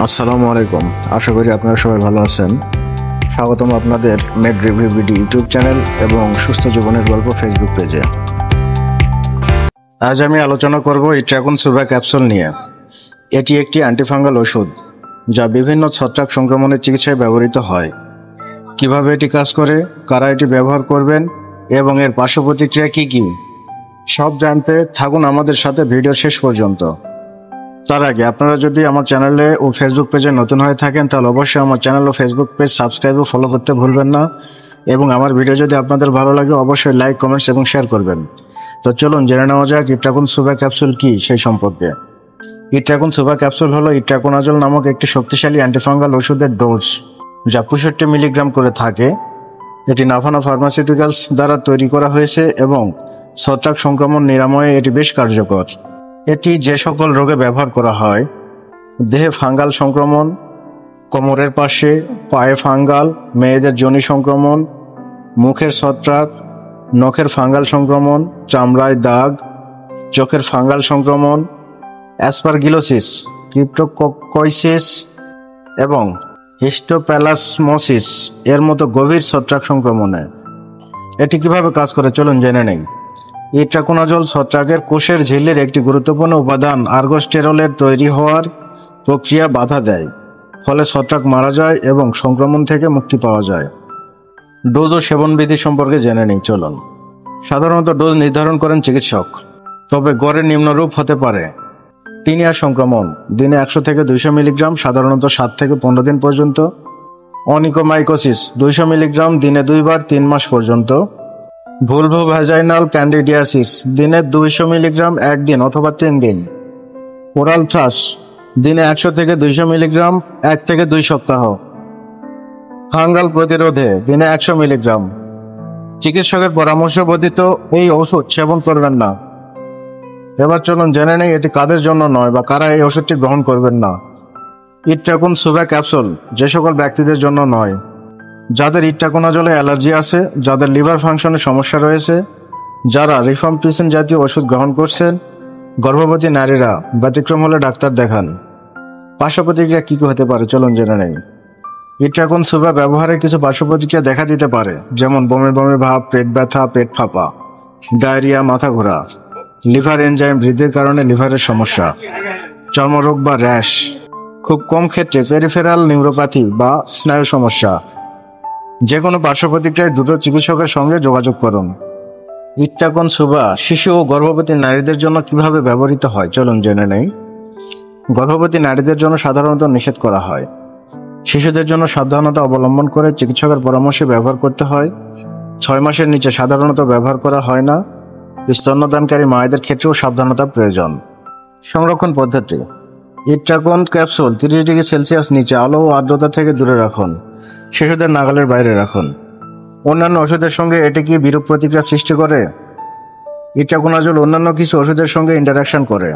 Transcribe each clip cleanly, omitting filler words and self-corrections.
আসসালামু আলাইকুম। আশা করি আপনারা সবাই ভালো আছেন। স্বাগতম আপনাদের মেড রিভিউ ভিডি ইউটিউব চ্যানেল এবং সুস্থ জীবনের গল্প ফেসবুক পেজে। আজ আমি আলোচনা করব ইট্রাকুন সুভা ক্যাপসুল নিয়ে। এটি একটি অ্যান্টিফাঙ্গাল ওষুধ যা বিভিন্ন ছত্রাক সংক্রমণের চিকিৎসায় ব্যবহৃত হয়। কিভাবে এটি কাজ করে, কারা এটি ব্যবহার করবেন এবং এর পার্শ্ব প্রতিক্রিয়া কী কী, সব জানতে থাকুন আমাদের সাথে ভিডিও শেষ পর্যন্ত। তার আগে আপনারা যদি আমার চ্যানেলে ও ফেসবুক পেজে নতুন হয়ে থাকেন তাহলে অবশ্যই আমার চ্যানেল ও ফেসবুক পেজ সাবস্ক্রাইব ও ফলো করতে ভুলবেন না, এবং আমার ভিডিও যদি আপনাদের ভালো লাগে অবশ্যই লাইক, কমেন্টস এবং শেয়ার করবেন। তো চলুন জেনে নেওয়া যাক ইট্রাকুন সুভা ক্যাপসুল কি সেই সম্পর্কে। ইট্রাকুন সুভা ক্যাপসুল হলো ইট্রাকোনাজল নামক একটি শক্তিশালী অ্যান্টিফাঙ্গাল ওষুধের ডোজ, যা 65 মিলিগ্রাম করে থাকে। এটি নাভানা ফার্মাসিউটিক্যালস দ্বারা তৈরি করা হয়েছে এবং ছত্রাক সংক্রমণ নিরাময়ে এটি বেশ কার্যকর। এটি যে সকল রোগে ব্যবহার করা হয়: দেহে ফাঙ্গাল সংক্রমণ, কোমরের পাশে, পায়ে ফাঙ্গাল, মেয়েদের যোনি সংক্রমণ, মুখের ছত্রাক, নখের ফাঙ্গাল সংক্রমণ, চামড়ায় দাগ, চোখের ফাঙ্গাল সংক্রমণ, অ্যাসপারগিলোসিস, ক্রিপ্টোকোকাইসিস এবং হিস্টোপ্যালাসমোসিস এর মতো গভীর ছত্রাক সংক্রমণে। এটি কিভাবে কাজ করে চলুন জেনে নেই। ইট্রাকোনাজল ছত্রাকের কোষের ঝিল্লির একটি গুরুত্বপূর্ণ উপাদান আর্গোস্টেরলের তৈরি হওয়ার প্রক্রিয়া বাধা দেয়, ফলে ছত্রাক মারা যায় এবং সংক্রমণ থেকে মুক্তি পাওয়া যায়। ডোজ ও সেবনবিধি সম্পর্কে জেনে নেই চলুন। সাধারণত ডোজ নির্ধারণ করেন চিকিৎসক, তবে গড়ে নিম্নরূপ হতে পারে: টিনিয়া সংক্রমণ দিনে 100 থেকে 200 মিলিগ্রাম, সাধারণত 7 থেকে 15 দিন পর্যন্ত। অনিকোমাইকোসিস 200 মিলিগ্রাম দিনে 2 বার 3 মাস পর্যন্ত। ভুলভোভ্যাজাইনাল ক্যান্ডিডিয়াসিস দিনে 200 মিলিগ্রাম 1 দিন অথবা 3 দিন। ওরাল থ্রাশ দিনে 100 থেকে 200 মিলিগ্রাম 1 থেকে 2 সপ্তাহ। ফাঙ্গাল প্রতিরোধে দিনে 100 মিলিগ্রাম। চিকিৎসকের পরামর্শ ব্যতীত এই ওষুধ সেবন করবেন না। এবার চলুন জেনে নেই এটি কাদের জন্য নয় বা কারা এই ওষুধটি গ্রহণ করবেন না। ইট্রাকুন সুভা ক্যাপসুল যে সকল ব্যক্তিদের জন্য নয়: যাদের ইট্রাকোনাজলে অ্যালার্জি আছে, যাদের লিভার ফাংশনের সমস্যা রয়েছে, যারা রিফাম্পিসিন জাতীয় ওষুধ গ্রহণ করছেন, গর্ভবতী নারীরা, ব্যতিক্রম হলে ডাক্তার দেখান। পার্শ্ব প্রতিক্রিয়া কী কী হতে পারে চলুন জেনে নেই। ইট্রাকুন সুভা ব্যবহারে কিছু পার্শ্ব প্রতিক্রিয়া দেখা দিতে পারে, যেমন বমি বমি ভাব, পেট ব্যথা, পেট ফাঁপা, ডায়রিয়া, মাথা ঘোরা, লিভার এনজাইম বৃদ্ধির কারণে লিভারের সমস্যা, চর্মরোগ বা র্যাশ, খুব কম ক্ষেত্রে পেরিফেরাল নিউরোপ্যাথি বা স্নায়ু সমস্যা। যে কোনো পার্শ্ব প্রতিক্রিয়ায় দ্রুত চিকিৎসকের সঙ্গে যোগাযোগ করুন। ইট্রাকুন সুভা শিশু ও গর্ভবতী নারীদের জন্য কিভাবে ব্যবহৃত হয় চলুন জেনে নেই। গর্ভবতী নারীদের জন্য সাধারণত নিষেধ করা হয়। শিশুদের জন্য সাবধানতা অবলম্বন করে চিকিৎসকের পরামর্শে ব্যবহার করতে হয়। 6 মাসের নিচে সাধারণত ব্যবহার করা হয় না। স্তন্যদানকারী মায়েদের ক্ষেত্রেও সাবধানতা প্রয়োজন। সংরক্ষণ পদ্ধতি: ইট্রাকুন ক্যাপসুল 30 ডিগ্রি সেলসিয়াস নিচে আলো ও আর্দ্রতা থেকে দূরে রাখুন। শিশুদের নাগালের বাইরে রাখুন। অন্যান্য ওষুধের সঙ্গে এটি কি বিরূপ প্রতিক্রিয়া সৃষ্টি করে? ইট্রাকোনাজল অন্যান্য কিছু ওষুধের সঙ্গে ইন্টারাকশন করে: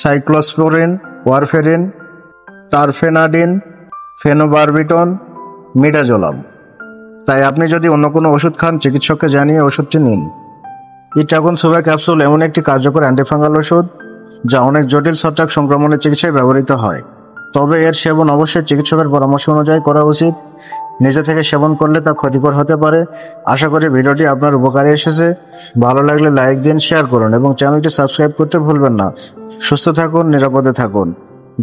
সাইক্লোস্পোরিন, ওয়ারফেরিন, টারফেনাডিন, ফেনোবারবিটন, মিডাজোলাম। তাই আপনি যদি অন্য কোনো ওষুধ খান, চিকিৎসককে জানিয়ে ওষুধটি নিন। ইট্রাকুন সুভা ক্যাপসুল এমন একটি কার্যকর অ্যান্টিফাঙ্গাল ওষুধ যা অনেক জটিল ছত্রাক সংক্রমণের চিকিৎসায় ব্যবহৃত হয়, তবে এর সেবন অবশ্যই চিকিৎসকের পরামর্শ অনুযায়ী করা উচিত। নিজে থেকে সেবন করলে তা ক্ষতিকর হতে পারে। আশা করি ভিডিওটি আপনার উপকারে এসেছে। ভালো লাগলে লাইক দিন, শেয়ার করুন এবং চ্যানেলটি সাবস্ক্রাইব করতে ভুলবেন না। সুস্থ থাকুন, নিরাপদে থাকুন।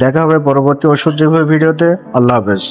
দেখা হবে পরবর্তী ওষুধ রিভিউ ভিডিওতে। আল্লাহ হাফেজ।